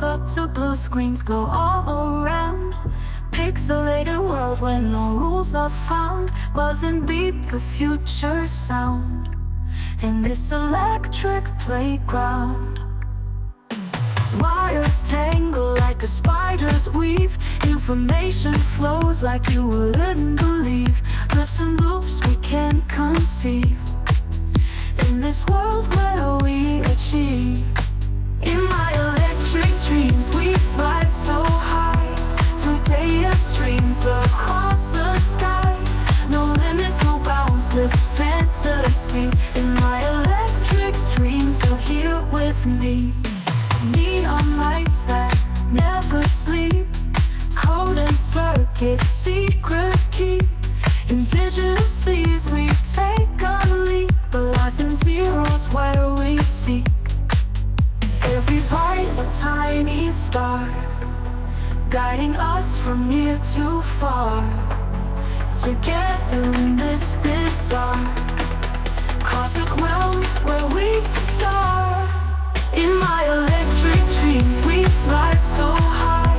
Woke up to blue screens go all around. Pixelated world where no rules are found. Buzz and beep, the future sound in this electric playground. Wires tangle like a spider's weave. Information flows like you wouldn't believe. Lips and loops we can't conceive in this world where we achieve. In my electric dreams we fly so high, through data streams across the sky. No limits, no bounds, this fantasy. In my electric dreams you're here with me. Neon lights that never sleep, code and circuit secrets keep. In digital seas we take a leap, but life in zeros where we seek. Every bite a tiny star, guiding us from near to far. Together in this bizarre cosmic realm where we star. In my electric dreams we fly so high,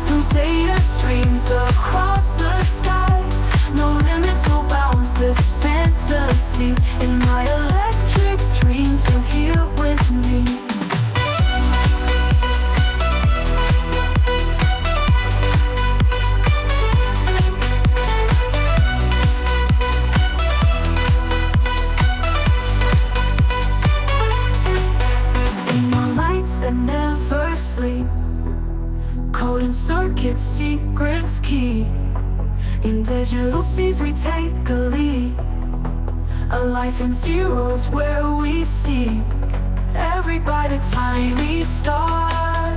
through data streams across the sky. No limits, no bounds, this fantasy. In my electric dreams you're here with me. That never sleep, code and circuit secrets key. In digital seas we take a leap, a life in zeros where we seek. Every bite a tiny star,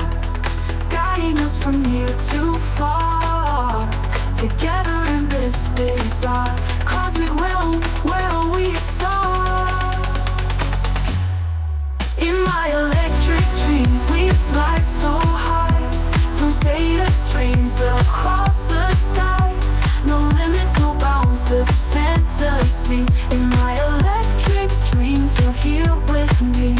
guiding us from near to far. Together in this bizarre cosmic realm where we soar. In my electric dreams we fly so high, through data streams across the sky. No limits, no bounds, this fantasy. In my electric dreams you're here with me.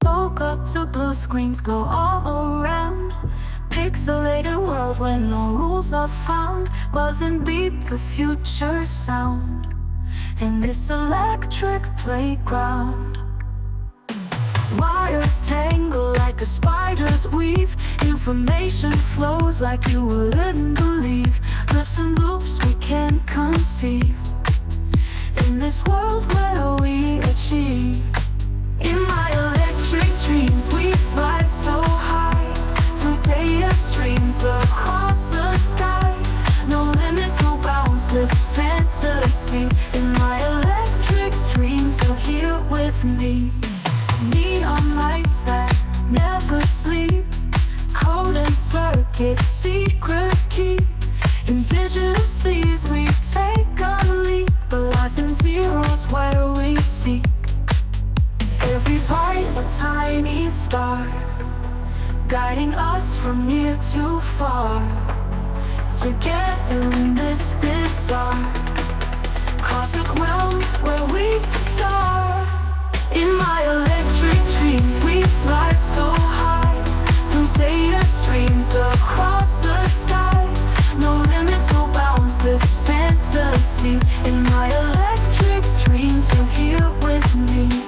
Woke up to blue screens go all around. Pixelated world where no rules are found. Buzz and beep, the future sound in this electric playground. Wires tangle like a spider's weave. Information flows like you wouldn't believe. Lips and loops we can't conceive in this world where we achieve. In my electric dreams we fly so high, through data streams across the sky. No limits, no bounds, this fantasy. In my electric dreams you're here with me. Neon lights that never sleep, code and circuit secrets keep. In digital seas we take a leap, but life in zeros where we seek. Every bite a tiny star, guiding us from near to far. Together in this bizarre cosmic realm where we star. In my electric dreams we fly so high, through data streams across the sky. No limits, no bounds, this fantasy. In my electric dreams you're here with me.